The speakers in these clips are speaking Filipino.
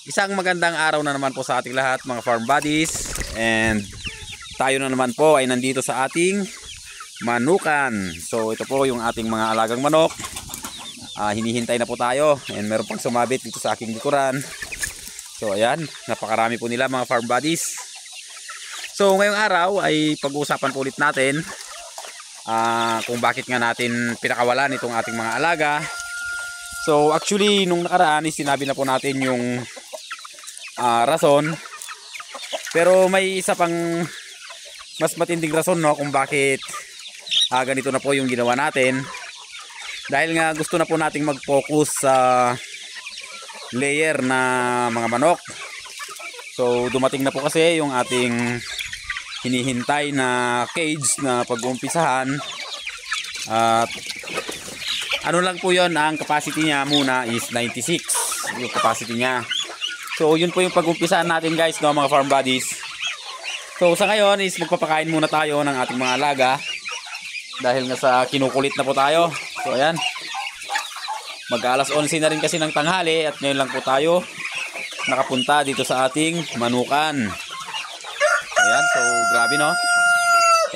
Isang magandang araw na naman po sa ating lahat mga farm buddies. And tayo na naman po ay nandito sa ating manukan. So ito po yung ating mga alagang manok. Hinihintay na po tayo. And meron pang sumabit dito sa aking likuran. So ayan, napakarami po nila mga farm buddies. So ngayong araw ay pag-uusapan po ulit natin kung bakit nga natin pinakawalan itong ating mga alaga. So actually nung nakaraan sinabi na po natin yung rason, pero may isa pang mas matinding rason, no, kung bakit ganito na po yung ginawa natin. Dahil nga gusto na po nating mag-focus sa layer na mga manok. So dumating na po kasi yung ating hinihintay na cage na pag-uumpisahan. At ano lang po yon, ang capacity niya muna is 96 yung capacity niya. So yun po yung pag-umpisahan natin guys, no, mga farm buddies. So sa ngayon is magpapakain muna tayo ng ating mga alaga. Dahil nga sa kinukulit na po tayo. So ayan, mag-alas 11 na rin kasi ng tanghali. At ngayon lang po tayo nakapunta dito sa ating manukan. Ayan, so grabe, no.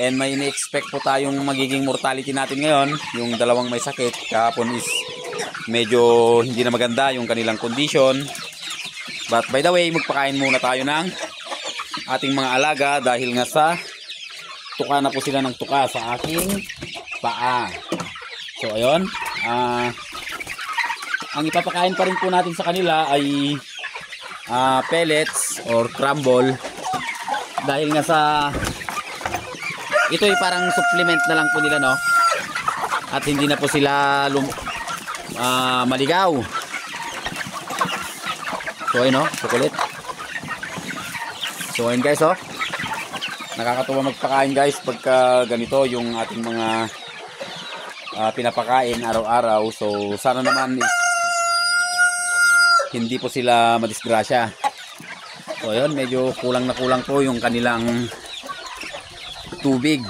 And may ini-expect po tayong magiging mortality natin ngayon. Yung dalawang may sakit. Kahapon is medyo hindi na maganda yung kanilang condition. But by the way, magpakain muna tayo ng ating mga alaga dahil nga sa tuka na po sila ng tuka sa aking paa. So ayun, ang ipapakain pa rin po natin sa kanila ay pellets or crumble. Dahil nga sa ito ay parang supplement na lang po nila, no? At hindi na po sila maligaw. So ayun, no, chocolate. So ayun guys, oh, nakakatuwa magpakain guys pagka ganito yung ating mga pinapakain araw-araw. So sana naman hindi po sila madisgrasya. So ayun, medyo kulang na kulang po yung kanilang tubig.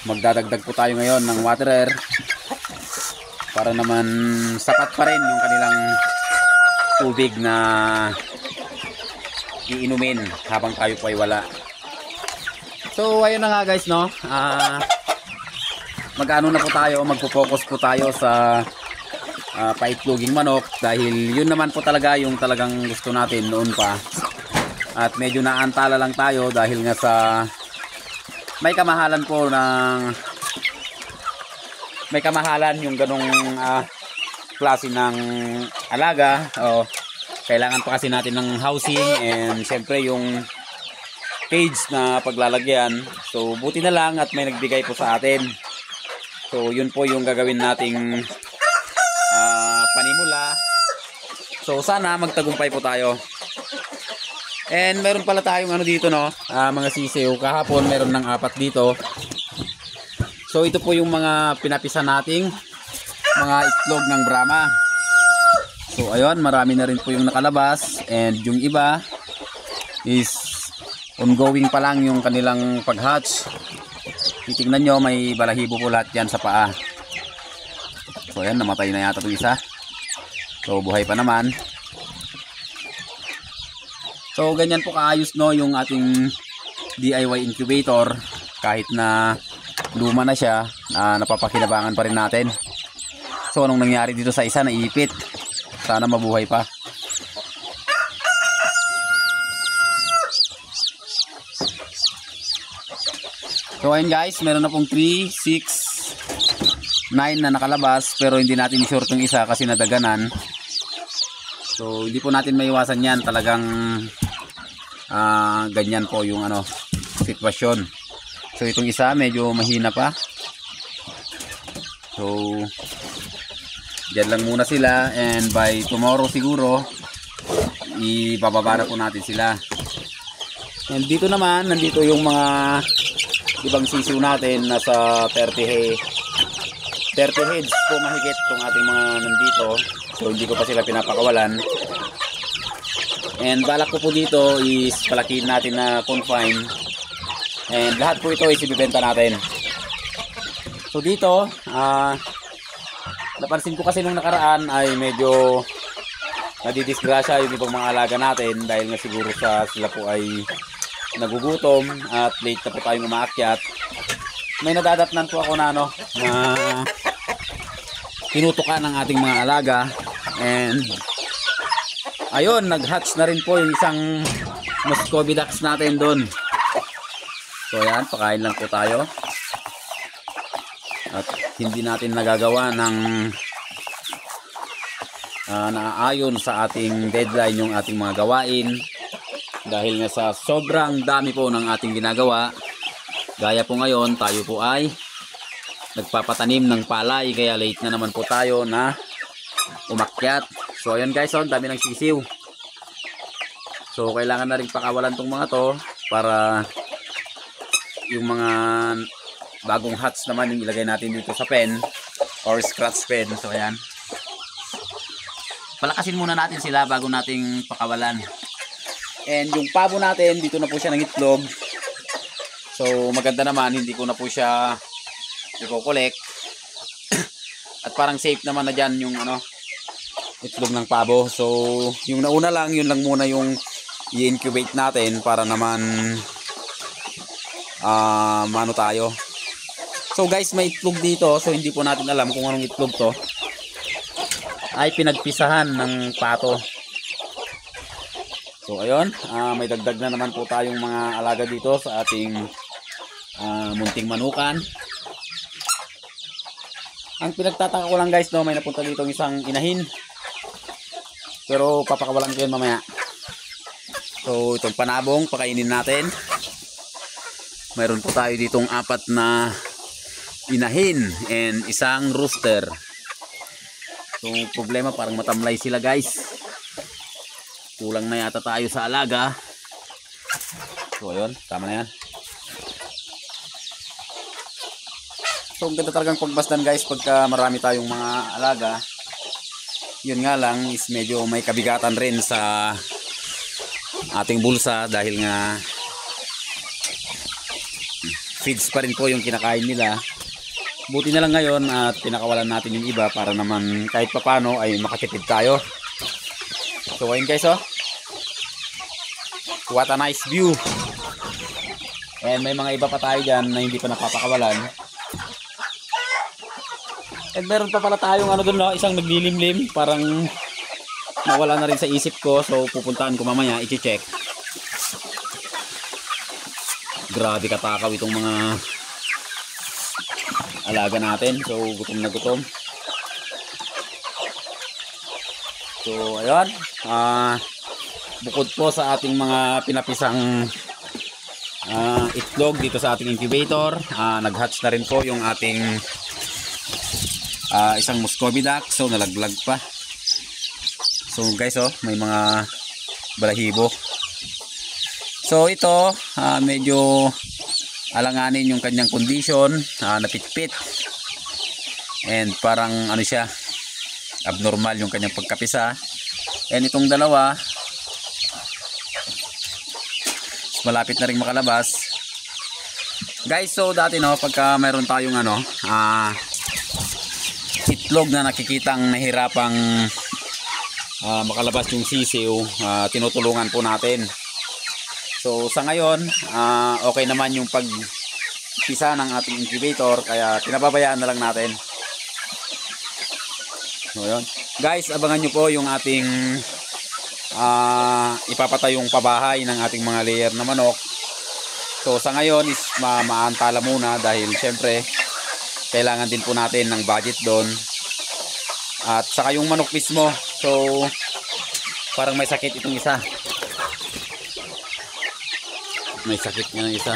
Magdadagdag po tayo ngayon ng waterer para naman sapat pa rin yung kanilang tubig na iinumin habang tayo po ay wala. So ayun na nga guys, no, mag-ano na po tayo, magpo-focus po tayo sa paitloging manok. Dahil yun naman po talaga yung talagang gusto natin noon pa. At medyo naantala lang tayo dahil nga sa may kamahalan po may kamahalan yung ganong klase ng alaga. Kailangan pa kasi natin ng housing and syempre yung cage na paglalagyan. So buti na lang at may nagbigay po sa atin. So yun po yung gagawin nating panimula. So sana magtagumpay po tayo. And meron pala tayong ano dito, no, mga sisiw. Kahapon meron ng 4 dito. So ito po yung mga pinapisa nating mga itlog ng Brahma. So ayun, marami na rin po yung nakalabas. And yung iba is ongoing pa lang yung kanilang pag-hatch. Titignan nyo, may balahibo po lahat yan sa paa. So ayan, namatay na yata itong isa. So buhay pa naman. So ganyan po kaayos, no, yung ating DIY incubator. Kahit na luma na siya, napapakinabangan pa rin natin. So anong nangyari dito sa isa, naipit. Sana mabuhay pa. So ayun guys, meron na pong 3, 6, 9 na nakalabas. Pero hindi natin sure itong isa kasi nadaganan. So hindi po natin maiwasan yan. Talagang ganyan po yung sitwasyon. So itong isa medyo mahina pa. So diyan lang muna sila. And by tomorrow siguro ibababa na po natin sila. And dito naman, nandito yung mga ibang sisiw natin. Nasa 30 heads po mahigit itong ating mga nandito. So hindi ko pa sila pinapakawalan. And balak ko po dito is palakihin natin na confine. And lahat po ito is ibibenta natin. So dito napansin ko kasi nung nakaraan ay medyo nadidisgrasya yung ibang mga alaga natin dahil nga siguro sila po ay nagugutom at late na po tayong umaakyat. May nadadatnan po ako na na tinutukan ng ating mga alaga, and ayun, nag-hatch na rin po yung isang Muscovy ducks natin doon. So yan, pakain lang po tayo. At hindi natin nagagawa ng naaayon sa ating deadline yung ating mga gawain dahil nga sa sobrang dami po ng ating ginagawa. Gaya po ngayon, tayo po ay nagpapatanim ng palay, kaya late na naman po tayo na umakyat. So ayan guys, dami ng sisiw. So kailangan na rin pakawalan tong mga to para yung mga bagong hatch naman yung ilagay natin dito sa pen or scratch pen. So ayan, palakasin muna natin sila bago nating pakawalan. And yung pabo natin, dito na po siya ng itlog. So maganda naman, hindi ko na po siya i-collect. At parang safe naman na dyan yung itlog ng pabo. So yung nauna lang, yun lang muna yung i-incubate natin para naman mano tayo. So guys, may itlog dito. So hindi po natin alam kung anong itlog to. Ay pinagpisahan ng pato. So ayun, may dagdag na naman po tayong mga alaga dito sa ating munting manukan. Ang pinagtataka ko lang guys, may napunta dito isang inahin. Pero papakawalan ko yun mamaya. So itong panabong, pakainin natin. Mayroon po tayo ditong 4 na inahin and isang rooster. So problema, parang matamlay sila guys. Kulang na yata tayo sa alaga. So ayun, tama na yan. So ang ganda talagang pagbasdan guys pagka marami tayong mga alaga. Yun nga lang is medyo may kabigatan rin sa ating bulsa dahil nga feeds pa rin po yung kinakain nila. Buti na lang ngayon at pinakawalan natin yung iba para naman kahit papano ay makatipid tayo. So ayun guys, what a nice view. And may mga iba pa tayo dyan na hindi pa napapakawalan. And meron pa pala tayong doon, isang naglilimlim, parang nawala na rin sa isip ko. So pupuntahan ko mamaya, i-check. Grabe katakaw itong mga alaga natin. So gutom na gutom. So ayun, bukod po sa ating mga pinapisang itlog dito sa ating incubator, nag-hatch na rin po yung ating isang Muscovy duck. So nalaglag pa. So guys, may mga balahibo. So ito, medyo alanganin yung kanyang condition, napitpit. And parang siya, abnormal yung kanyang pagkapisa. And itong dalawa, malapit na ring makalabas. Guys, so dati pagka mayroon tayong itlog na nakikitang nahirapang makalabas yung sisiw, tinutulungan po natin. So sa ngayon, okay naman yung pagpisa ng ating incubator, kaya pinababayaan na lang natin. So yun. Guys, abangan nyo po yung ating ipapatayong pabahay ng ating mga layer na manok. So sa ngayon is maantala muna dahil syempre kailangan din po natin ng budget doon. At saka yung manok mismo, so parang may sakit itong isa. May sakit nga ng isa.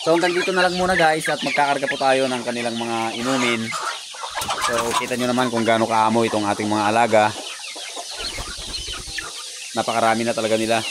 So hanggang dito na lang muna guys, at magkakarga po tayo ng kanilang mga inumin. So kita nyo naman kung gaano kaamo itong ating mga alaga. Napakarami na talaga nila.